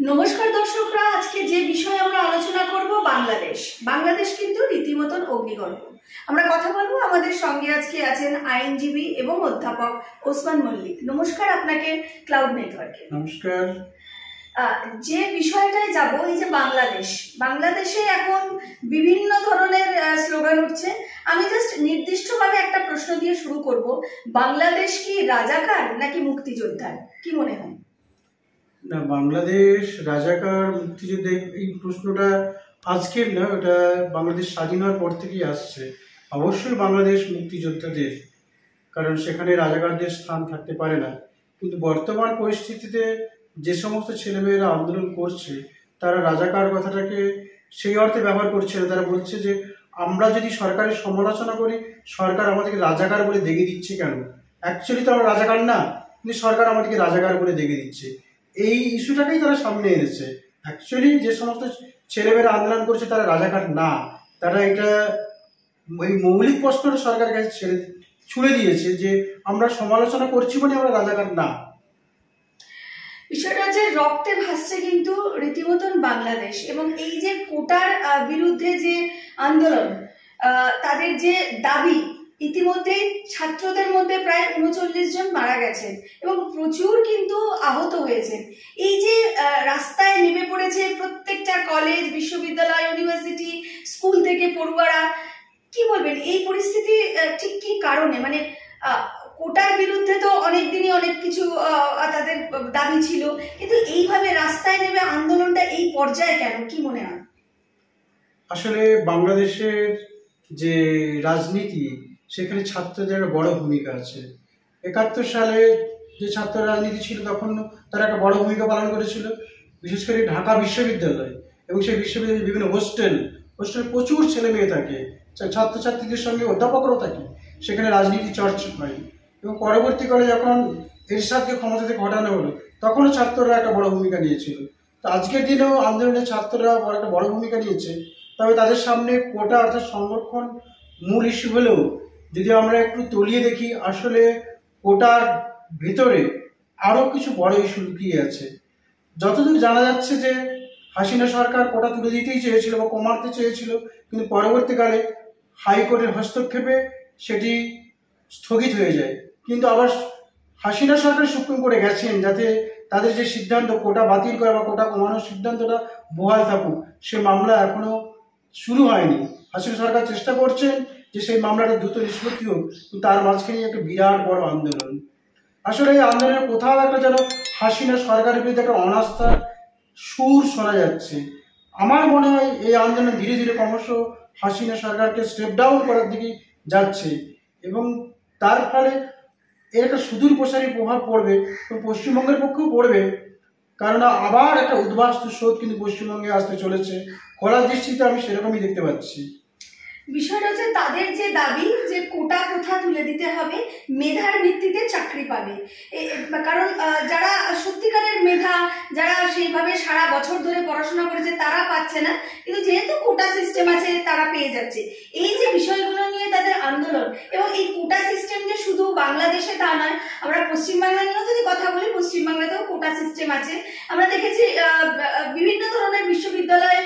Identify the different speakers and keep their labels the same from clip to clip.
Speaker 1: নমস্কার দর্শকরা, আজকে যে বিষয়ে আমরা আলোচনা করব বাংলাদেশ কিন্তু রীতিমতন অগ্নিগর্ভ। আমরা কথা বলবো, আমাদের সঙ্গে আজকে আছেন আইনজীবী এবং অধ্যাপক ওসমান মল্লিক। নমস্কার আপনাকে ক্লাউড নেটওয়ার্কে।
Speaker 2: নমস্কার।
Speaker 1: যে বিষয়টায় যাব, এই যে বাংলাদেশে এখন বিভিন্ন ধরনের স্লোগান উঠছে। আমি জাস্ট নির্দিষ্টভাবে একটা প্রশ্ন দিয়ে শুরু করব, বাংলাদেশ কি রাজাকার নাকি মুক্তিযোদ্ধার, কি মনে হয়?
Speaker 2: না, বাংলাদেশ রাজাকার মুক্তিযুদ্ধ, এই প্রশ্নটা আজকের না, ওটা বাংলাদেশ স্বাধীন হওয়ার পর থেকেই আসছে। অবশ্যই বাংলাদেশ মুক্তিযোদ্ধাদের, কারণ সেখানে রাজাকারদের স্থান থাকতে পারে না। কিন্তু বর্তমান পরিস্থিতিতে যে সমস্ত ছেলেমেয়েরা আন্দোলন করছে, তারা রাজাকার কথাটাকে সেই অর্থে ব্যবহার করছে না। তারা বলছে যে আমরা যদি সরকারের সমালোচনা করি, সরকার আমাদেরকে রাজাকার বলে দেখিয়ে দিচ্ছে কেন? অ্যাকচুয়ালি তো আমরা রাজাকার না, কিন্তু সরকার আমাদেরকে রাজাকার বলে দেখিয়ে দিচ্ছে। এই ইস্যুটাকেই তারা সামনে এনেছে। অ্যাকচুয়ালি যে সমস্ত ছেলেমেয়েরা আন্দোলন করছে তারা রাজাকার না, তারা এটা ওই মৌলিক প্রশ্নটা সরকারের কাছে ছুড়ে দিয়েছে যে আমরা সমালোচনা করছি মানে আমরা রাজাকার না।
Speaker 1: বিষয়টা হচ্ছে রক্তে ভাসছে কিন্তু রীতিমতন বাংলাদেশ, এবং এই যে কোটার বিরুদ্ধে যে আন্দোলন, তাদের যে দাবি, ইতিমধ্যেই ছাত্রদের মধ্যে প্রায় ৩৯ জন মারা গেছেন এবং প্রচুর কিন্তু আহত হয়েছেন। এই যে রাস্তায় নেমে পড়েছে প্রত্যেকটা কলেজ, বিশ্ববিদ্যালয়, ইউনিভার্সিটি, স্কুল থেকে পড়ুয়ারা, কি বলবেন এই পরিস্থিতি ঠিক কি কারণে? মানে কোটার বিরুদ্ধে তো অনেকদিনই অনেক কিছু তাদের দাবি ছিল, কিন্তু এইভাবে রাস্তায় নেমে আন্দোলনটা এই পর্যায়ে কেন, কি মনে হয়?
Speaker 2: আসলে বাংলাদেশের যে রাজনীতি, সেখানে ছাত্রদের বড় ভূমিকা আছে। ৭১ সালে যে ছাত্র রাজনীতি ছিল, তখন তারা একটা বড় ভূমিকা পালন করেছিল, বিশেষ করে ঢাকা বিশ্ববিদ্যালয় এবং সেই বিশ্ববিদ্যালয়ের বিভিন্ন হোস্টেল প্রচুর ছেলে মেয়ে থাকে, ছাত্রছাত্রীদের সঙ্গে অধ্যাপকরাও থাকে, সেখানে রাজনীতি চর্চা হয়। এবং পরবর্তীকালে যখন এরশাদকে ক্ষমতা থেকে হটানো হলো, তখনও ছাত্ররা একটা বড় ভূমিকা নিয়েছিল। তো আজকের দিনেও আন্দোলনের ছাত্ররা একটা বড় ভূমিকা নিয়েছে। তবে তাদের সামনে কোটা অর্থাৎ সংরক্ষণ মূল ইস্যু হলেও যদি আমরা একটু তলিয়ে দেখি, আসলে কোটার ভিতরে আরও কিছু বড় ইস্যু লুকিয়ে আছে। যতদূর জানা যাচ্ছে যে হাসিনা সরকার কোটা তুলে দিতেই চেয়েছিল বা কমাতে চেয়েছিল, কিন্তু পরবর্তীকালে হাইকোর্টের হস্তক্ষেপে সেটি স্থগিত হয়ে যায়। কিন্তু আবার হাসিনা সরকার সুপ্রিম কোর্টে গেছেন যাতে তাদের যে সিদ্ধান্ত কোটা বাতিল করা বা কোটা কমানোর সিদ্ধান্তটা বহাল থাকুক, সে মামলা এখনো শুরু হয়নি। হাসিনা সরকার চেষ্টা করছেন যে সেই মামলাটা দ্রুত নিষ্পত্তি হোক, কিন্তু তার মাঝখানে একটা বিরাট বড় আন্দোলন। আসলে এই আন্দোলনের কোথাও একটা যেন হাসিনা সরকারের বিরুদ্ধে একটা অনাস্থার সুর শোনা যাচ্ছে। আমার মনে হয় এই আন্দোলন ধীরে ধীরে ক্রমশ হাসিনা সরকারকে স্টেপ ডাউন করার দিকে যাচ্ছে, এবং তার ফলে এর একটা সুদূর প্রসারী প্রভাব পড়বে এবং পশ্চিমবঙ্গের পক্ষেও পড়বে। কারণ আবার একটা উদ্বাস্তু স্রোত কিন্তু পশ্চিমবঙ্গে আসতে চলেছে। কড়া দৃষ্টিতে আমি সেরকমই দেখতে পাচ্ছি।
Speaker 1: বিষয়টা হচ্ছে তাদের যে দাবি যে কোটা প্রথা তুলে দিতে হবে, মেধার ভিত্তিতে চাকরি পাবে। কারণ যারা সত্যিকারের মেধা, যারা সেইভাবে সারা বছর ধরে পড়াশোনা করেছে, তারা পাচ্ছে না, কিন্তু যেহেতু কোটা সিস্টেম আছে তারা পেয়ে যাচ্ছে। এই যে বিষয়গুলো নিয়ে তাদের আন্দোলন, এবং এই কোটা সিস্টেম যে শুধু বাংলাদেশে তা নয়, আমরা পশ্চিমবাংলা নিয়েও যদি কথা বলি, পশ্চিমবাংলাতেও কোটা সিস্টেম আছে। আমরা দেখেছি বিভিন্ন ধরনের বিশ্ববিদ্যালয়ে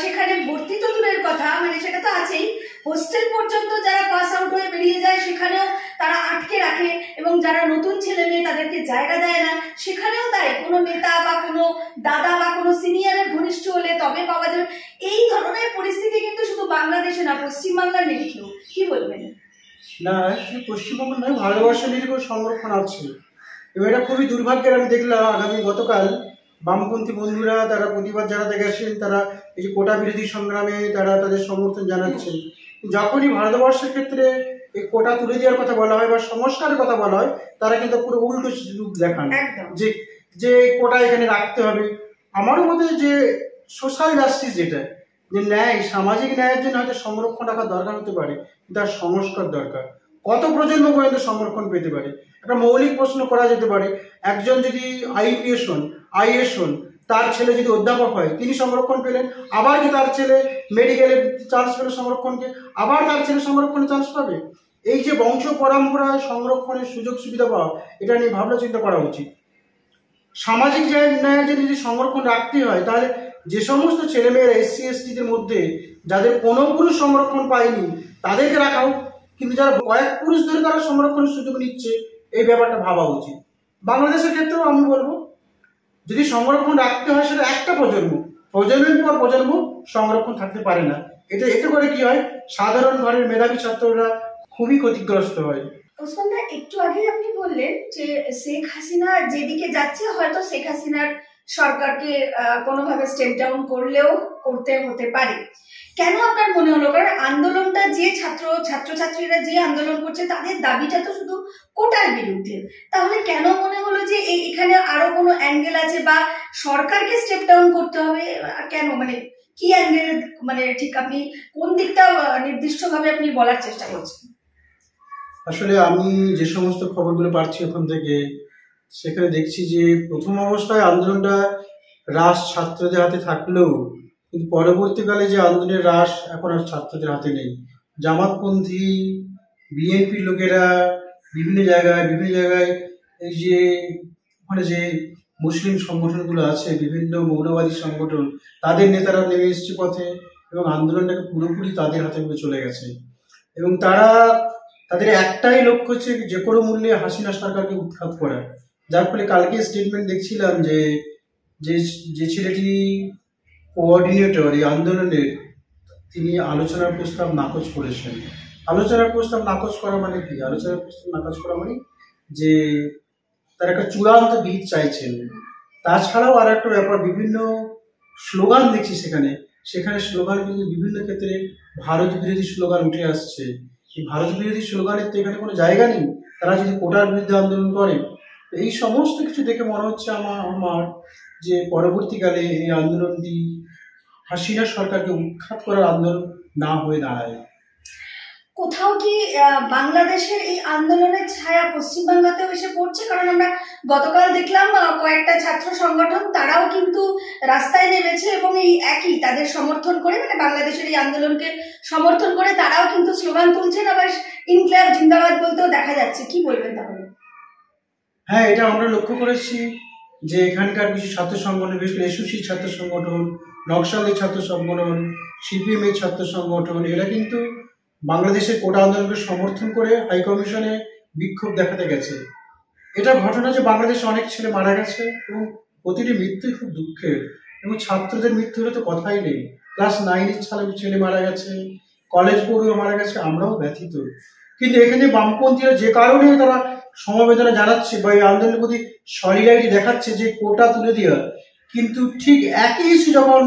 Speaker 1: সেখানে ভর্তি তো দূরের কথা, মানে সেটা তো আছেই, হোস্টেল পর্যন্ত যারা পাস আউট হয়ে বেরিয়ে যায় সেখানেও তারা আটকে রাখে, এবং যারা নতুন ছেলে মেয়ে তাদেরকে জায়গা দেয় না, সেখানেও তাই কোনো নেতা বা কোনো দাদা বা কোনো সিনিয়রের ঘনিষ্ঠ হলে তবে পাওয়া যাবে। এই ধরনের পরিস্থিতি কিন্তু শুধু বাংলাদেশে না, পশ্চিমবাংলার নিরিখেও, কি বলবেন?
Speaker 2: না, পশ্চিমবঙ্গ নয়, ভারতবর্ষের নিরিখেও সংরক্ষণ আছে। এবং এটা খুবই দুর্ভাগ্যের। আমি দেখলাম গতকাল বামপন্থী বন্ধুরা তারা প্রতিবাদ জানাতে গেছেন, তারা এই যে কোটা বিরোধী সংগ্রামে তারা তাদের সমর্থন জানাচ্ছেন। যখনই ভারতবর্ষের ক্ষেত্রে এই কোটা তুলে দেওয়ার কথা বলা হয় বা সংস্কারের কথা বলা হয়, তারা কিন্তু পুরো উল্টো রূপ দেখান যে যে কোটা এখানে রাখতে হবে। আমারও মতে যে সোশ্যাল জাস্টিস, যেটা যে ন্যায়, সামাজিক ন্যায়ের জন্য হয়তো সংরক্ষণ রাখা দরকার হতে পারে, তার সংস্কার দরকার। কত প্রজন্ম পর্যন্ত সংরক্ষণ পেতে পারে? একটা মৌলিক প্রশ্ন করা যেতে পারে, একজন যদি আইএস হন, তার ছেলে যদি অধ্যাপক হয়, তিনি সংরক্ষণ পেলেন, আবার কি তার ছেলে মেডিকেলে চান্স পেল সংরক্ষণকে, আবার তার ছেলে সংরক্ষণে চান্স পাবে? এই যে বংশ পরম্পরায় সংরক্ষণের সুযোগ সুবিধা পাওয়া, এটা নিয়ে ভাবনা চিন্তা করা উচিত। সামাজিক ন্যায় যদি সংরক্ষণ রাখতে হয়, তাহলে যে সমস্ত ছেলেমেয়েরা SC ST-দের মধ্যে যাদের কোনো পুরুষ সংরক্ষণ পায়নি তাদেরকে রাখা হোক, কিন্তু যারা কয়েক পুরুষ ধরে তারা সংরক্ষণের সুযোগ নিচ্ছে, এই ব্যাপারটা ভাবা উচিত। বাংলাদেশের ক্ষেত্রেও আমি বলবো, যদি সংরক্ষণ রাখতে হয় সেটা একটা প্রজন্মের পর প্রজন্ম সংরক্ষণ থাকতে পারে না। এতে করে কি হয়, সাধারণ ঘরের মেধাবী ছাত্ররা খুবই ক্ষতিগ্রস্ত হয়।
Speaker 1: ওসমান দা, একটু আগে আপনি বললেন যে শেখ হাসিনা যেদিকে যাচ্ছে, হয়তো শেখ হাসিনার সরকারকে কোনোভাবে স্টেপ ডাউন করতে হতে পারে। কেন আপনার মনে হলো? কারণ আন্দোলনটা যে ছাত্রছাত্রীরা যে আন্দোলন করছে তাদের দাবিটা তো শুধু কোটার বিরুদ্ধে, তাহলে কেন মনে হলো যে এখানে আরো কোনো অ্যাঙ্গেল আছে বা সরকারকে স্টেপ ডাউন করতে হবে? কেন, মানে কি অ্যাঙ্গেল, মানে ঠিক আপনি কোন দিকটা নির্দিষ্টভাবে আপনি বলার চেষ্টা করছেন?
Speaker 2: আসলে আমি যে সমস্ত খবরগুলো পাচ্ছি ওখান থেকে, সেখানে দেখছি যে প্রথম অবস্থায় আন্দোলনটা রাশ ছাত্রদের হাতে থাকলেও কিন্তু পরবর্তীকালে যে আন্দোলনের রাশ এখন আর ছাত্রদের হাতে নেই। জামাতপন্থী বিএনপির লোকেরা বিভিন্ন জায়গায় এই যে ওখানে যে মুসলিম সংগঠনগুলো আছে, বিভিন্ন মৌলবাদী সংগঠন, তাদের নেতারা নেমে এসছে পথে এবং আন্দোলনটাকে পুরোপুরি তাদের হাতে চলে গেছে। এবং তাদের একটাই লক্ষ্য হচ্ছে যে কোনো মূল্যে হাসিনা সরকারকে উৎখাত করা। যার ফলে কালকে স্টেটমেন্ট দেখছিলাম যে ছেলেটি কোঅর্ডিনেটর এই আন্দোলনের, তিনি আলোচনার প্রস্তাব নাকচ করেছেন। আলোচনার প্রস্তাব নাকচ করা মানে কি? আলোচনার প্রস্তাব নাকচ করা মানে যে তার একটা চূড়ান্ত বিহিত চাইছেন। তাছাড়াও আর একটা ব্যাপার, বিভিন্ন স্লোগান দেখছি সেখানে স্লোগান কিন্তু বিভিন্ন ক্ষেত্রে ভারত বিরোধী স্লোগান উঠে আসছে। এই ভারত বিরোধী স্লোগানের তো এখানে কোনো জায়গা নেই। তারা যদি কোটার বিরুদ্ধে আন্দোলন করে, এই সমস্ত কিছু দেখে মনে হচ্ছে আমার যে পরবর্তীকালে এই আন্দোলনটি হাসিনা সরকারকে উৎখাত করার আন্দোলন না হয়ে দাঁড়ায়।
Speaker 1: কোথাও কি বাংলাদেশের এই আন্দোলনের ছায়া পশ্চিমবাংলাতেও এসে পড়ছে? কারণ আমরা গতকাল দেখলাম কয়েকটা ছাত্র সংগঠন তারাও কিন্তু রাস্তায় নেমেছে এবং এই একই তাদের সমর্থন করে, মানে বাংলাদেশের এই আন্দোলনকে সমর্থন করে তারাও কিন্তু স্লোগান তুলছেন, আবার ইনকিলাব জিন্দাবাদ বলতেও দেখা যাচ্ছে। কি বলবেন তাহলে?
Speaker 2: হ্যাঁ, এটা আমরা লক্ষ্য করেছি যে এখানকার কিছু ছাত্র সংগঠন, বিশেষ করে এসওসি ছাত্র সংগঠন, নকশালের ছাত্র সংগঠন, CPM এর ছাত্র সংগঠন, এরা কিন্তু বাংলাদেশের কোটা আন্দোলনকে সমর্থন করে হাইকমিশনে বিক্ষোভ দেখাতে গেছে। এটা ঘটনা যে বাংলাদেশে অনেক ছেলে মারা গেছে এবং প্রতিটি মৃত্যুই খুব দুঃখের, এবং ছাত্রদের মৃত্যু হলে তো কথাই নেই। ক্লাস 9-এর ছেলে মারা গেছে, কলেজ পড়ুয়া মারা গেছে, আমরাও ব্যথিত। কিন্তু এখানে বামপন্থীরা যে কারণে তারা সমবেদনা জানাচ্ছে বা এই আন্দোলনের প্রতি সলিডারিটি দেখাচ্ছে যে কোটা তুলে দেওয়া, কিন্তু ঠিক একই ইস্যু যখন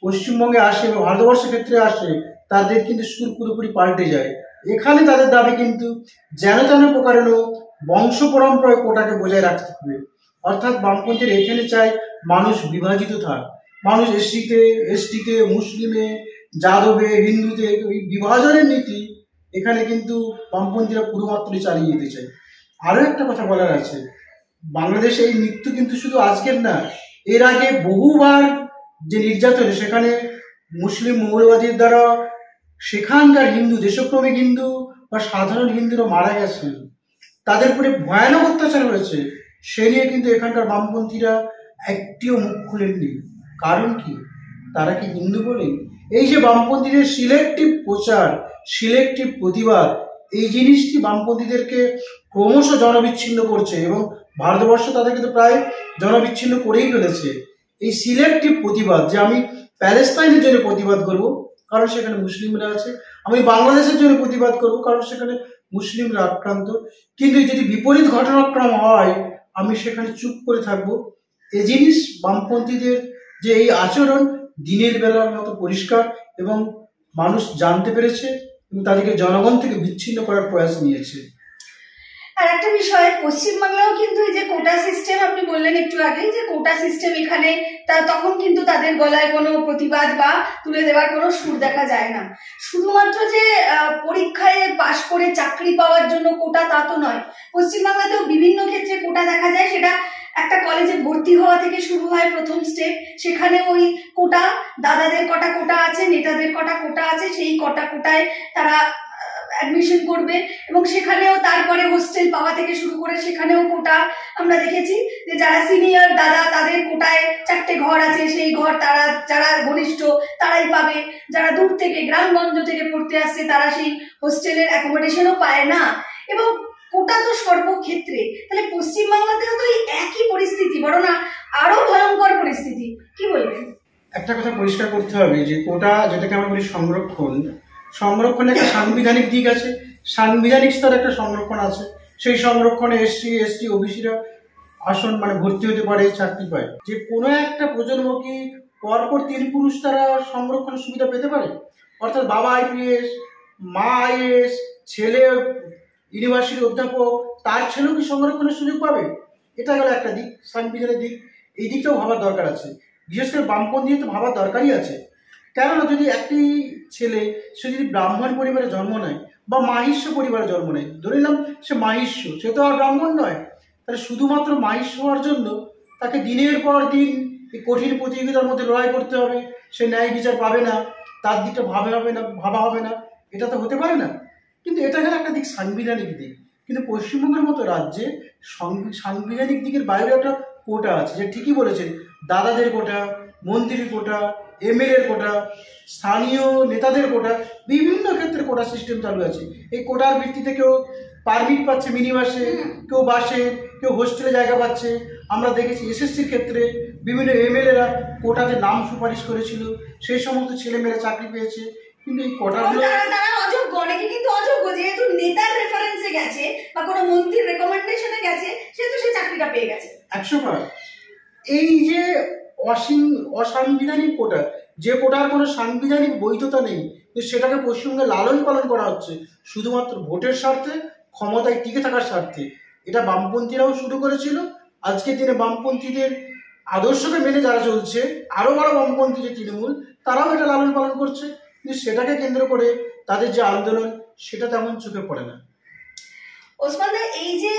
Speaker 2: পশ্চিমবঙ্গে আসে বা ভারতবর্ষের ক্ষেত্রে আসে, তাদের কিন্তু সুর পুরোপুরি পাল্টে যায়। এখানে তাদের দাবি কিন্তু যেন তেন প্রকারেণ বংশ পরম্পরায় কোটাকে বজায় রাখতে হবে। অর্থাৎ বামপন্থীরা এখানে চায় মানুষ বিভাজিত থাক, মানুষ SC-তে, মুসলিমে, যাদবে, হিন্দুতে, ওই বিভাজনের নীতি এখানে কিন্তু বামপন্থীরা পুরোমাত্রই চালিয়ে যেতে চায়। আরও একটা কথা বলার আছে, বাংলাদেশে এই মৃত্যু কিন্তু শুধু আজকের না, এর আগে বহুবার যে নির্যাতন, সেখানে মুসলিম মৌলবাদীর দ্বারা সেখানকার হিন্দু, দেশপ্রেমিক হিন্দু বা সাধারণ হিন্দুরা মারা গেছেন, তাদের উপরে ভয়ানক অত্যাচার হয়েছে। সে নিয়ে কিন্তু এখানকার বামপন্থীরা একটিও মুখ খুলেননি। কারণ কি? তারা কি হিন্দু বলে? এই যে বামপন্থীদের সিলেক্টিভ প্রচার, সিলেক্টিভ প্রতিবাদ, এই জিনিসটি বামপন্থীদেরকে ক্রমশ জনবিচ্ছিন্ন করছে এবং ভারতবর্ষ তাদের কিন্তু প্রায় জনবিচ্ছিন্ন করেই ফেলেছে। এই সিলেক্টিভ প্রতিবাদ, যে আমি প্যালেস্তাইনের জন্য প্রতিবাদ করব কারণ সেখানে মুসলিমরা আছে, আমি বাংলাদেশের জন্য প্রতিবাদ করব কারণ সেখানে মুসলিমরা আক্রান্ত, কিন্তু যদি বিপরীত ঘটনাক্রম হয় আমি সেখানে চুপ করে থাকব, এই জিনিস বামপন্থীদের যে এই আচরণ দিনের বেলার মতো পরিষ্কার এবং মানুষ জানতে পেরেছে এবং তাদেরকে জনগণ থেকে বিচ্ছিন্ন করার প্রয়াস নিয়েছে।
Speaker 1: আর একটা বিষয়, পশ্চিমবাংলাও কিন্তু এই যে কোটা সিস্টেম আপনি বললেন একটু আগে, যে কোটা সিস্টেম এখানে তখন কিন্তু তাদের গলায় কোনো প্রতিবাদ বা তুলে দেওয়ার কোনো সুর দেখা যায় না। শুধুমাত্র যে পরীক্ষায় পাশ করে চাকরি পাওয়ার জন্য কোটা তা তো নয়, পশ্চিমবাংলাতেও বিভিন্ন ক্ষেত্রে কোটা দেখা যায়। সেটা একটা কলেজে ভর্তি হওয়া থেকে শুরু হয় প্রথম স্টেপ, সেখানে ওই কোটা, দাদাদের কটা কোটা আছে, নেতাদের কটা কোটা আছে, সেই কোটায় তারা অ্যাডমিশন করবে এবং সেখানেও তারপরে হোস্টেল পাওয়া থেকে শুরু করে সেখানেও কোটা আমরা দেখেছি যে যারা সিনিয়র দাদা তাদের কোটায় 4টে ঘর আছে, সেই ঘর তারা যারা ঘনিষ্ঠ তারাই পাবে, যারা দূর থেকে গ্রামগঞ্জ থেকে পড়তে আসছে তারা সেই হোস্টেলের অ্যাকোমোডেশনও পায় না। এবং কোটা তো সর্বক্ষেত্রে, তাহলে পশ্চিমবাংলাতেও তো এই একই পরিস্থিতি, বড় না আরো ভয়ঙ্কর পরিস্থিতি, কি বলবেন?
Speaker 2: একটা কথা পরিষ্কার করতে হবে যে কোটা যেটাকে আমরা বলি সংরক্ষণে একটা সাংবিধানিক দিক আছে, সাংবিধানিক স্তরে একটা সংরক্ষণ আছে। সেই সংরক্ষণে এসসি এসটি ওবিসিরা আসন মানে ভর্তি হতে পারে, চাকরি পায়। যে কোনো একটা প্রজন্ম কি পরপর 3 পুরুষ তারা সংরক্ষণের সুবিধা পেতে পারে? অর্থাৎ বাবা আইপিএস, মা আইএস, ছেলে ইউনিভার্সিটির অধ্যাপক, তার ছেলেও কি সংরক্ষণের সুযোগ পাবে? এটা গেল একটা দিক, সাংবিধানিক দিক। এই দিকটাও ভাবার দরকার আছে, বিশেষ করে বামপন্থী তো ভাবার দরকারই আছে। কেননা যদি একটি ছেলে সে যদি ব্রাহ্মণ পরিবারে জন্ম নেয় বা মাহিষ্য পরিবারে জন্ম নেয়, ধরে নিলাম সে মাহিষ্য, সে তো আর ব্রাহ্মণ নয়, তাহলে শুধুমাত্র মাহিষ্য হওয়ার জন্য তাকে দিনের পর দিন এই কঠিন প্রতিযোগিতার মধ্যে লড়াই করতে হবে, সে ন্যায় বিচার পাবে না, তার দিকটা ভাবা হবে না, এটা তো হতে পারে না। কিন্তু এটা গেল একটা দিক, সাংবিধানিক দিক। কিন্তু পশ্চিমবঙ্গের মতো রাজ্যে সাংবিধানিক দিকের বাইরে একটা কোটা আছে, যে ঠিকই বলেছেন, দাদাদের কোটা, মন্ত্রীর কোটা, এমএলএর কোটা, স্থানীয় নেতাদের কোটা, বিভিন্ন ক্ষেত্রে কোটা সিস্টেম চালু আছে। এই কোটার ভিত্তিতে কেউ পারমিট পাচ্ছে মিনি বাসে, কেউ বাসে, কেউ হোস্টেলে জায়গা পাচ্ছে। আমরা দেখেছি এসএসসির ক্ষেত্রে বিভিন্ন এমএলএরা কোটাতে নাম সুপারিশ করেছিল, সেই সমস্ত ছেলেমেয়েরা চাকরি পেয়েছে। কিন্তু এই কোটাগুলো
Speaker 1: তারা অযোগ্য, অনেকে কিন্তু অযোগ্য, যেহেতু নেতার রেফারেন্সে গেছে বা কোনো মন্ত্রীর রেকমেন্ডেশনে গেছে সেহেতু সে চাকরিটা পেয়ে গেছে
Speaker 2: 100%। এই যে অসাংবিধানিক কোটা, যে কোটার কোনো সাংবিধানিক বৈধতা নেই, সেটাকে পশ্চিমবঙ্গে লালন পালন করা হচ্ছে শুধুমাত্র ভোটের স্বার্থে, ক্ষমতায় টিকে থাকার স্বার্থে। এটা বামপন্থীরাও শুরু করেছিল। আজকের দিনে বামপন্থীদের আদর্শকে মেনে যারা চলছে, আরো বড় বামপন্থী যে তৃণমূল, তারাও এটা লালন পালন করছে। কিন্তু সেটাকে কেন্দ্র করে তাদের যে আন্দোলন, সেটা তেমন চোখে পড়ে না।
Speaker 1: ওসমান দা, এই যে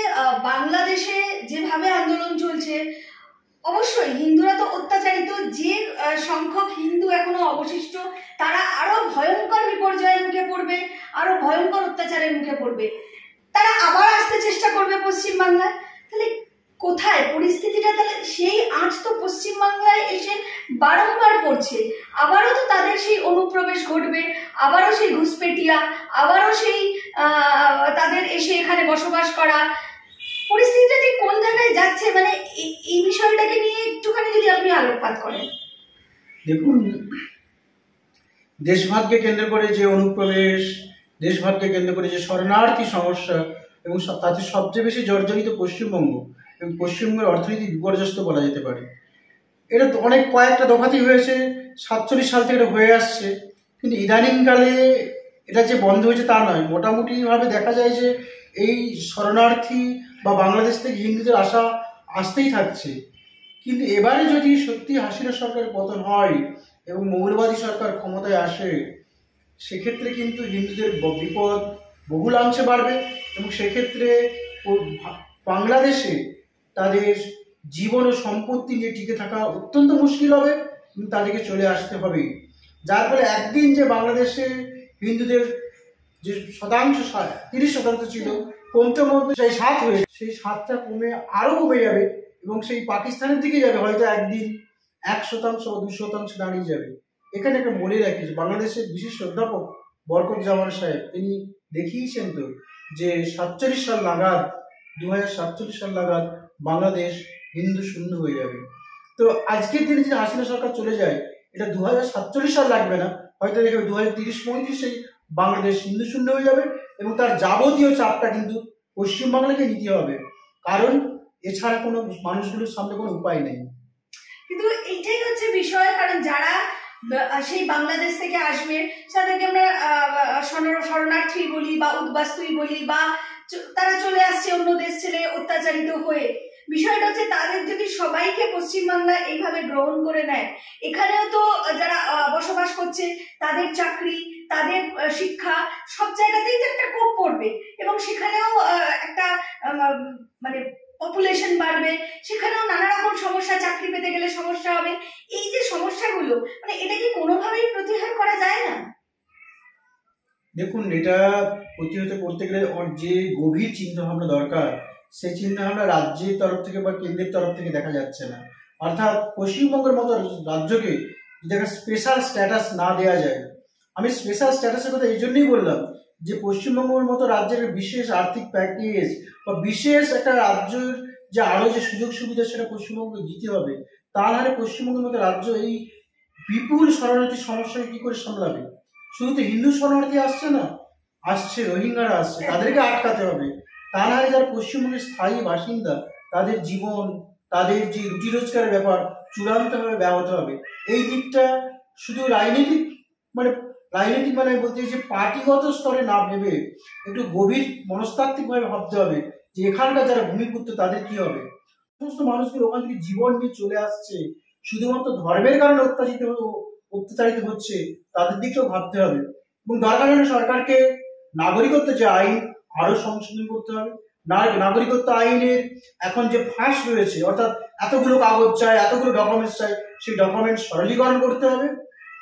Speaker 1: বাংলাদেশে যেভাবে আন্দোলন চলছে, অবশ্যই হিন্দুরা তো অত্যাচারিত, যে সংখ্যক হিন্দু এখনো অবশিষ্ট তারা আরো ভয়ঙ্কর বিপর্যয়ের মুখে পড়বে, আরো ভয়ঙ্কর অত্যাচারের মুখে পড়বে, তারা আবার আসতে চেষ্টা করবে পশ্চিমবাংলায়। তাহলে কোথায় পরিস্থিতিটা, তাহলে সেই আঁচ তো পশ্চিমবাংলায় এসে বারংবার পড়ছে, আবারও তো তাদের সেই অনুপ্রবেশ ঘটবে, আবারও সেই ঘুষপেটিয়া, আবারও সেই তাদের এসে এখানে বসবাস করা। পরিস্থিতিটা ঠিক কোন জায়গায় যাচ্ছে, মানে এই বিষয়টাকে নিয়ে একটুখানি যদি আপনি আলোকপাত করেন।
Speaker 2: দেখুন, দেশভাগকে কেন্দ্র করে যে অনুপ্রবেশ, দেশভাগকে কেন্দ্র করে যে শরণার্থী সমস্যা, এবং তাতে সবচেয়ে বেশি জর্জরিত পশ্চিমবঙ্গ, এবং পশ্চিমবঙ্গের অর্থনীতি বিপর্যস্ত বলা যেতে পারে। এটা তো কয়েকটা দফাতেই হয়েছে, 47 সাল থেকে এটা হয়ে আসছে। কিন্তু ইদানিংকালে এটা যে বন্ধ হয়েছে তা নয়, মোটামুটিভাবে দেখা যায় যে এই শরণার্থী বা বাংলাদেশ থেকে হিন্দুদের আসতেই থাকছে। কিন্তু এবারে যদি সত্যি হাসিনা সরকারের পতন হয় এবং মৌলবাদী সরকার ক্ষমতায় আসে, সেক্ষেত্রে কিন্তু হিন্দুদের বিপদ বহুলাংশে বাড়বে, এবং সেক্ষেত্রে বাংলাদেশে তাদের জীবন ও সম্পত্তি নিয়ে টিকে থাকা অত্যন্ত মুশকিল হবে, এবং তাদেরকে চলে আসতে হবে। যার ফলে একদিন যে বাংলাদেশে হিন্দুদের যে 30% ছিল, কমতে কমতে সেই 7 হয়ে, সেই 7টা কমে আরো কমে যাবে, এবং সেই পাকিস্তানের দিকে যাবে, হয়তো একদিন 1% বা 2% দাঁড়িয়ে যাবে। এখানে একটা বলে রাখি, বাংলাদেশের বিশিষ্ট অধ্যাপক বরকত জামান সাহেব তিনি দেখিয়েছেন তো যে 47 সাল নাগাদ, 2047 সাল নাগাদ বাংলাদেশ হিন্দু শূন্য হয়ে যাবে। তো আজকের দিনে যদি হাসিনা সরকার চলে যায়, এটা 2047 সাল লাগবে না, হয়তো দেখবে 2030-35 বাংলাদেশ হিন্দু শূন্য হয়ে যাবে, এবং তার যাবতীয় চাপটা কিন্তু পশ্চিমবাংলাকে নিতে হবে, কারণ এছাড়া কোনো মানুষগুলোর সামনে কোনো উপায় নেই।
Speaker 1: কিন্তু এইটাই হচ্ছে বিষয়, কারণ যারা সেই বাংলাদেশ থেকে আসবে তাদেরকে আমরা শরণার্থী বলি বা উদ্বাস্তুই বলি, বা তারা চলে আসছে অন্য দেশ ছেড়ে অত্যাচারিত হয়ে। বিষয়টা হচ্ছে তাদের যদি সবাইকে পশ্চিমবাংলা এইভাবে গ্রহণ করে নেয়, এখানেও তো যারা বসবাস করছে তাদের চাকরি, তাদের শিক্ষা, সব জায়গাতেই তো একটা কোপ পড়বে, এবং সেখানেও একটা মানে পপুলেশন বাড়বে, সেখানেও নানা রকম সমস্যা, চাকরি পেতে গেলে সমস্যা হবে। এই যে সমস্যাগুলো, মানে এটা কি কোনোভাবেই প্রতিহার করা যায় না?
Speaker 2: দেখুন, এটা প্রতিহত করতে গেলে যে গভীর চিন্তা ভাবনা দরকার, সেই চিন্তা ভাবনা রাজ্যের তরফ থেকে বা কেন্দ্রের তরফ থেকে দেখা যাচ্ছে না। অর্থাৎ পশ্চিমবঙ্গের মতো রাজ্যকে যদি একটা স্পেশাল স্ট্যাটাস না দেওয়া যায়, আমি স্পেশাল স্ট্যাটাসের কথা এই জন্যই বললাম যে পশ্চিমবঙ্গের মতো রাজ্যের বিশেষ আর্থিক প্যাকেজ বা বিশেষ একটা রাজ্যের যে আরো যে সুযোগ সুবিধা সেটা পশ্চিমবঙ্গকে দিতে হবে। তা নাহলে পশ্চিমবঙ্গের মতো রাজ্য এই বিপুল শরণার্থী সমস্যাকে কি করে সামলাবে? শুধু তো হিন্দু শরণার্থী আসছে না, আসছে রোহিঙ্গারা আসছে, তাদেরকে আটকাতে হবে। তা নাহলে যারা পশ্চিমবঙ্গের স্থায়ী বাসিন্দা তাদের জীবন, তাদের যে রুটি রোজগারের ব্যাপার চূড়ান্তভাবে ব্যাহত হবে। এই দিকটা শুধু রাজনৈতিক মানে বলতে যে পার্টিগত স্তরে না ভেবে একটু গভীর মনস্তাত্ত্বিকভাবে ভাবতে হবে যে এখানকার যারা ভূমিপুত্র তাদের কি হবে। সমস্ত মানুষগুলো ওখান থেকে জীবন নিয়ে চলে আসছে, শুধুমাত্র ধর্মের কারণে অত্যাচারিত হচ্ছে, তাদের দিকেও ভাবতে হবে। এবং দরকার হলে সরকারকে নাগরিকত্ব যে আইন আরো সংশোধন করতে হবে। নাগরিকত্ব আইনের এখন যে ফাঁস রয়েছে, অর্থাৎ এতগুলো কাগজ চাই, এতগুলো ডকুমেন্টস চাই, সেই ডকুমেন্টস সরলীকরণ করতে হবে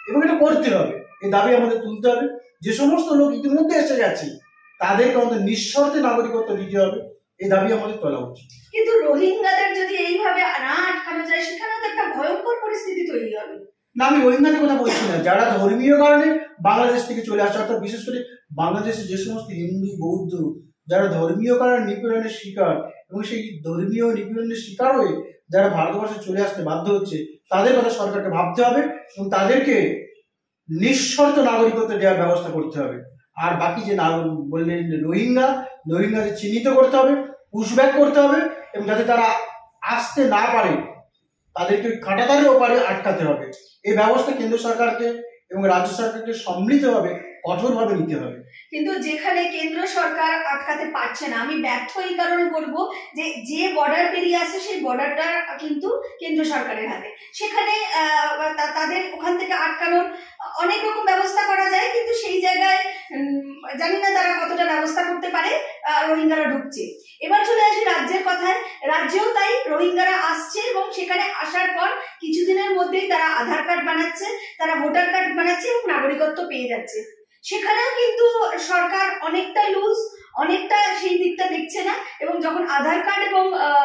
Speaker 2: এবং এটা করতে হবে। এই দাবি আমাদের তুলতে হবে। যে সমস্ত লোক ইতিমধ্যে এসে গেছে তাদেরকে আমাদের নিঃশর্তে নাগরিকত্ব দিতে হবে, এই দাবি আমাদের তোলা উচিত।
Speaker 1: কিন্তু রোহিঙ্গাদের যদি এইভাবে না আটকানো যায়, সেখানে তো একটা ভয়ঙ্কর পরিস্থিতি তৈরি হবে।
Speaker 2: না, আমি রোহিঙ্গাদের কথা বলছি না, যারা ধর্মীয় কারণে বাংলাদেশ থেকে চলে আসে, অর্থাৎ বিশেষ করে বাংলাদেশে যে সমস্ত হিন্দু বৌদ্ধ যারা ধর্মীয় কারণে নিপীড়নের শিকার এবং সেই ধর্মীয় নিপীড়নের শিকার হয়ে যারা ভারতবর্ষে চলে আসতে বাধ্য হচ্ছে, তাদের কথা সরকারকে ভাবতে হবে এবং তাদেরকে নিঃশর্ত নাগরিকত্ব দেওয়ার ব্যবস্থা করতে হবে। আর বাকি যে বললেন রোহিঙ্গাদের চিহ্নিত করতে হবে, পুশব্যাক করতে হবে এবং যাতে তারা আসতে না পারে তাদেরকে কাঁটাতারের ওপারে আটকাতে হবে। এই ব্যবস্থা কেন্দ্র সরকারকে এবং রাজ্য সরকারকে সম্মিলিতভাবে কঠোরভাবে নিতে হবে।
Speaker 1: কিন্তু যেখানে কেন্দ্র সরকার আটকাতে পারছে না, আমি ব্যর্থ এই কারণে বলবো যে বর্ডার পেরিয়ে আসে সেই বর্ডারটা কিন্তু কেন্দ্র সরকারের হাতে। সেখানে তাদের ওখান থেকে আটকানোর অনেক রকম ব্যবস্থা করা যায়, কিন্তু সেই জায়গায় জানি না তারা কতটা ব্যবস্থা করতে পারে। রোহিঙ্গারা ঢুকছে। এবার চলে আসি রাজ্যের কথায়। রাজ্যেও তাই, রোহিঙ্গারা আসছে এবং সেখানে আসার পর কিছুদিনের মধ্যেই তারা আধার কার্ড বানাচ্ছে, তারা ভোটার কার্ড বানাচ্ছে এবং নাগরিকত্ব পেয়ে যাচ্ছে। সেখানেও কিন্তু সরকার অনেকটা লুজ, অনেকটা সেই দিকটা দেখছে না এবং যখন আধার কার্ড এবং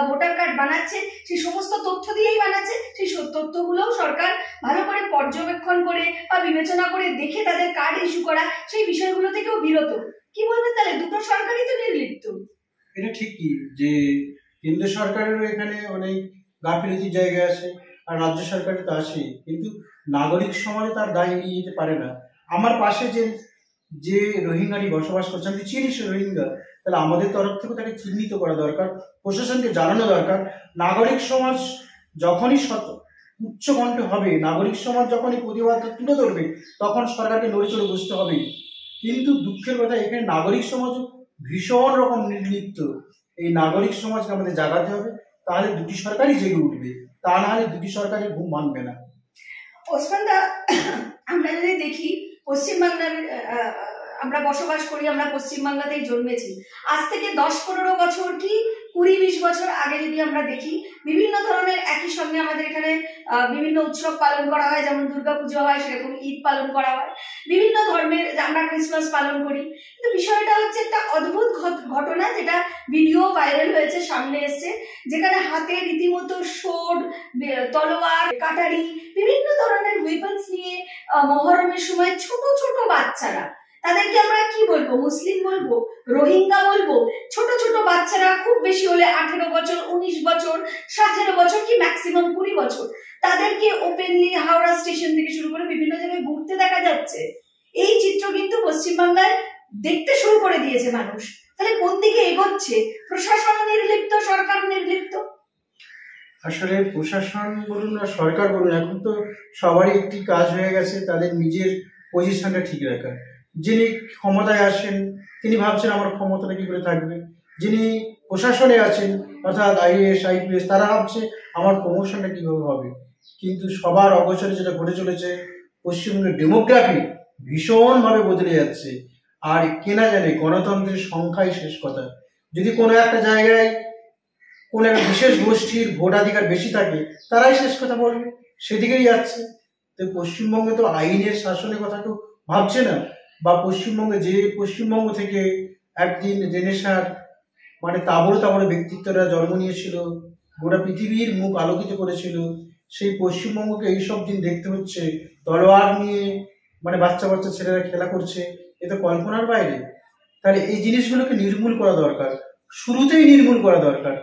Speaker 1: ভোটার কার্ড বানাচ্ছে সেই সমস্ত তথ্য দিয়েই বানাচ্ছে, সেই তথ্যগুলোও সরকার ভালো করে পর্যবেক্ষণ করে বা বিবেচনা করে দেখে তাদের কার্ড ইস্যু করা, সেই বিষয়গুলো থেকেও বিরত। কি বলবেন তাহলে? দুটো সরকারই তো নির্লিপ্ত।
Speaker 2: এটা ঠিকই যে কেন্দ্র সরকারেরও এখানে অনেক গাফিলতির জায়গা আছে আর রাজ্য সরকারের তো আসে, কিন্তু নাগরিক সমাজে তার দায় এড়িয়ে যেতে পারে না। আমার পাশে যে রোহিঙ্গারি বসবাস করছে, আমি চিনি সে রোহিঙ্গা, তাহলে আমাদের তরফ থেকে তাকে চিহ্নিত করা দরকার, প্রশাসনকে জানানো দরকার। নাগরিক সমাজ যখনই উচ্চকণ্ঠ হবে, নাগরিক সমাজ যখনই প্রতিবাদ তুলে ধরবে, তখন সরকারকে নড়ে চড়ে বসতে হবে। কিন্তু দুঃখের কথা, এখানে নাগরিক সমাজ ভীষণ রকম নির্লিপ্ত। এই নাগরিক সমাজকে আমাদের জাগাতে হবে, তাহলে দুটি সরকারই জেগে উঠবে, তা না হলে দুটি সরকারের ঘুম ভাঙবে না।
Speaker 1: ওসমান দা, আমরা যদি দেখি পশ্চিমবাংলার, আমরা বসবাস করি, আমরা পশ্চিমবাংলাতেই জন্মেছি। আজ থেকে 10-15 বছর কি 20-20 বছর আগে যদি আমরা দেখি, বিভিন্ন ধরনের একই সঙ্গে আমাদের এখানে বিভিন্ন উৎসব পালন করা হয়, যেমন দুর্গাপুজো হয়, সেরকম ঈদ পালন করা হয়, বিভিন্ন ধর্মের আমরা ক্রিসমাস পালন করি। কিন্তু বিষয়টা হচ্ছে একটা অদ্ভুত ঘটনা, যেটা ভিডিও ভাইরাল হয়েছে, সামনে এসছে, যেখানে হাতে রীতিমতো শোড, তলোয়ার, কাটারি, বিভিন্ন ধরনের ওয়েপন্স নিয়ে মহরমের সময় ছোট ছোট বাচ্চারা, তাদেরকে আমরা কি বলবো, মুসলিম বলবো, রোহিঙ্গা বলবো, ছোট ছোট বাচ্চারা, খুব বেশি হলে 18 বছর, 19 বছর, 17 বছর কি ম্যাক্সিমাম 20 বছর, তাদেরকে ওপেনলি হাওড়া স্টেশন থেকে শুরু করে বিভিন্ন জায়গায় ঘুরতে দেখা যাচ্ছে। এই চিত্র কিন্তু পশ্চিমবাংলায় দেখতে শুরু করে দিয়েছে মানুষ। তাহলে কোন দিকে এগোচ্ছে? প্রশাসন নির্লিপ্ত, সরকার নির্লিপ্ত।
Speaker 2: আসলে প্রশাসন বলুন আর সরকার বলুন, এখন তো সবারই একটি কাজ হয়ে গেছে, তাদের নিজের পজিশনটা ঠিক রাখা। যিনি ক্ষমতায় আসেন তিনি ভাবছেন আমার ক্ষমতাটা কি করে থাকবে, যিনি প্রশাসনে আছেন অর্থাৎ IAS IPS তারা ভাবছে আমার প্রমোশনটা কিভাবে হবে। কিন্তু সবার অগোচরে যেটা ঘটে চলেছে, পশ্চিমবঙ্গের ডেমোগ্রাফি ভীষণভাবে বদলে যাচ্ছে। আর কেনা জানে গণতন্ত্রের সংখ্যাই শেষ কথা। যদি কোনো একটা জায়গায় কোনো একটা বিশেষ গোষ্ঠীর ভোটাধিকার বেশি থাকে, তারাই শেষ কথা বলবে, সেদিকেই যাচ্ছে। তো পশ্চিমবঙ্গে তো আইনের শাসনের কথা কেউ ভাবছে না। বা পশ্চিমবঙ্গ থেকে একদিন রেনেসাঁর মানে তাবড় তাবড় ব্যক্তিত্বরা জন্ম নিয়েছিল, গোটা পৃথিবীর মুখ আলোকিত করেছিল, সেই পশ্চিমবঙ্গকে এইসব দিন দেখতে হচ্ছে তলোয়ার নিয়ে মানে বাচ্চা বাচ্চা ছেলেরা খেলা করছে, এ তো কল্পনার বাইরে। তাহলে এই জিনিসগুলোকে নির্মূল করা দরকার, শুরুতেই নির্মূল করা দরকার।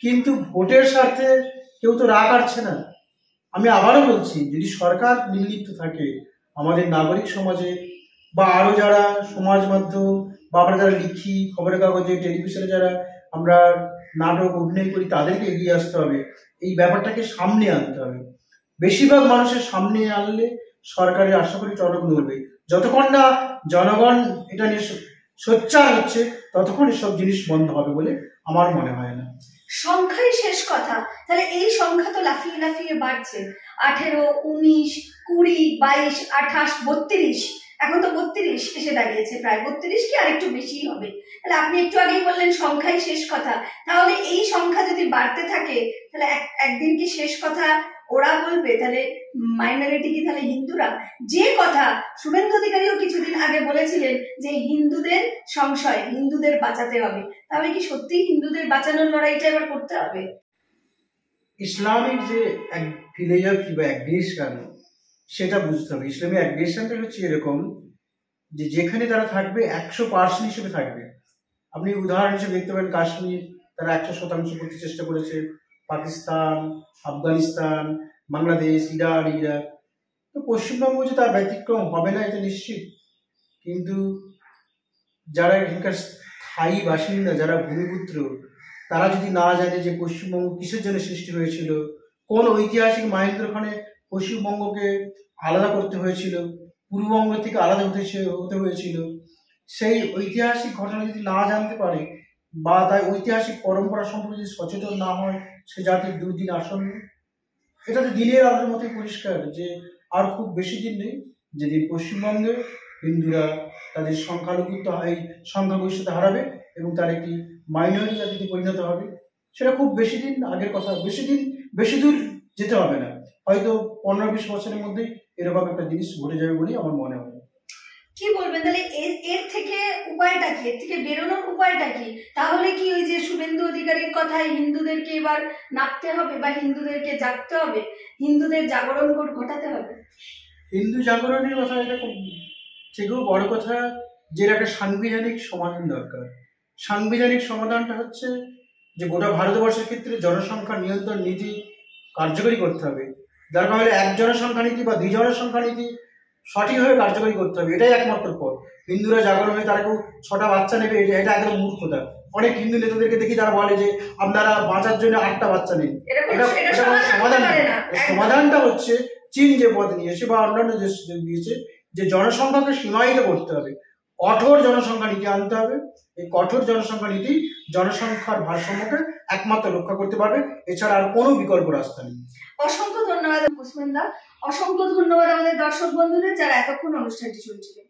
Speaker 2: কিন্তু ভোটের স্বার্থে কেউ তো রাগ কাটছে না। আমি আবারও বলছি, যদি সরকার নির্লিপ্ত থাকে, আমাদের নাগরিক সমাজে বা আরো যারা সমাজ মাধ্যম বা আমরা যারা লিখি, খবরের কাগজে, টেলিভিশনে যারা আমরা নাটক অভিনয় করি, তাদেরকে এগিয়ে আসতে হবে, এই ব্যাপারটাকে সামনে আনতে হবে। বেশিরভাগ মানুষের সামনে আনলে সরকারের আশা করি টনক নড়বে। যতক্ষণ না জনগণ এটা নিয়ে সোচ্চার হচ্ছে, ততক্ষণ এসব জিনিস বন্ধ হবে বলে আমার মনে হয় না।
Speaker 1: সংখ্যাই শেষ কথা। তাহলে এই সংখ্যা তো লাফিয়ে লাফিয়ে বাড়ছে, 18, 19, 20, 22, 28, 32, এখন তো 32 এসে দাঁড়িয়েছে, প্রায় 32 কি আর একটু বেশি হবে। তাহলে আপনি একটু আগেই বললেন সংখ্যাই শেষ কথা, তাহলে এই সংখ্যা যদি বাড়তে থাকে তাহলে একদিন কি শেষ কথা ওরা বলবে? তাহলে মাইনরিটি কি তাহলে হিন্দুরা? যে কথা শুভেন্দু অধিকারীও কিছুদিন আগে বলেছিলেন যে হিন্দুদের সংশয়, হিন্দুদের বাঁচাতে হবে, তাহলে কি সত্যি হিন্দুদের বাঁচানোর লড়াইটা এবার করতে হবে?
Speaker 2: ইসলামিক যে ফিলোসফি বা অ্যাগ্রেশন, সেটা বুঝতে হবে। ইসলামিক অ্যাগ্রেশনটা হচ্ছে এরকম যে যেখানে তারা থাকবে 100% হিসেবে থাকবে। আপনি উদাহরণ হিসেবে দেখতে পারেন কাশ্মীর, তারা 100% করতে চেষ্টা করেছে, পাকিস্তান, আফগানিস্তান, বাংলাদেশ, ইরান, ইরাক। তো পশ্চিমবঙ্গ যে তার ব্যতিক্রম হবে না এটা নিশ্চিত। কিন্তু যারা এখানকার স্থায়ী বাসিন্দা, যারা ভূমিপুত্র, তারা যদি না জানে যে পশ্চিমবঙ্গ কিসের জন্য সৃষ্টি হয়েছিল, কোন ঐতিহাসিক মাহেন্দ্রক্ষণে পশ্চিমবঙ্গকে আলাদা করতে হয়েছিল, পূর্ববঙ্গ থেকে আলাদা হতে হয়েছিল, সেই ঐতিহাসিক ঘটনা যদি না জানতে পারে বা তাই ঐতিহাসিক পরম্পরা সম্পর্কে যদি সচেতন না হয়, সে জাতির দুর্দিন আসন্ন। এটা তো দিনের আলোর মতোই পরিষ্কার যে আর খুব বেশি দিন নেই যেদিন পশ্চিমবঙ্গে হিন্দুরা তাদের সংখ্যাগরিষ্ঠতা হারাবে এবং তার একটি মাইনরিটি জাতিতে পরিণত হবে। সেটা খুব বেশি দিন আগের কথা, বেশি দূর যেতে হবে না, হয়তো 15-20 বছরের মধ্যেই এরকম একটা জিনিস ঘটে যাবে বলেই আমার মনে হয়।
Speaker 1: কি বলবেন তাহলে এর থেকে উপায়টা কি? এর থেকে বেরোনোর উপায়টা কি? তাহলে কি ওই যে শুভেন্দু অধিকারীর কথায় হিন্দুদেরকে এবার নামতে হবে বা হিন্দুদেরকে জাগতে হবে, হিন্দুদের জাগরণ ঘটাতে হবে?
Speaker 2: হিন্দু জাগরণের কথা এটা থেকেও বড় কথা যে একটা সাংবিধানিক সমাধান দরকার। সাংবিধানিক সমাধানটা হচ্ছে যে গোটা ভারতবর্ষের ক্ষেত্রে জনসংখ্যা নিয়ন্ত্রণ নীতি কার্যকরী করতে হবে। দরকার হলে 1 জনসংখ্যা নীতি বা 2 জনসংখ্যা নীতি সঠিকভাবে কার্যকরী করতে হবে, এটাই একমাত্র পথ। হিন্দুরা জাগরণ হয়ে তারা কেউ 6টা বাচ্চা নেবে, এটা একদম মূর্খতা। অনেক হিন্দু নেতাদেরকে দেখি তারা বলে যে আপনারা বাঁচার জন্য 8টা বাচ্চা নেন। সমাধানটা হচ্ছে চীন যে পথ নিয়েছে বা অন্যান্য দেশ দিয়েছে যে জনসংখ্যাকে সীমায়িত করতে হবে, কঠোর জনসংখ্যা নীতি আনতে হবে। এই কঠোর জনসংখ্যা নীতি জনসংখ্যার ভারসাম্যকে একমাত্র রক্ষা করতে পারবে, এছাড়া আর কোনো বিকল্প রাস্তা নেই।
Speaker 1: অসংখ্য ধন্যবাদ কুসুমেন্দা, অসংখ্য ধন্যবাদ আমাদের দর্শক বন্ধুদের যারা এতক্ষণ অনুষ্ঠানটি শুনছিলেন।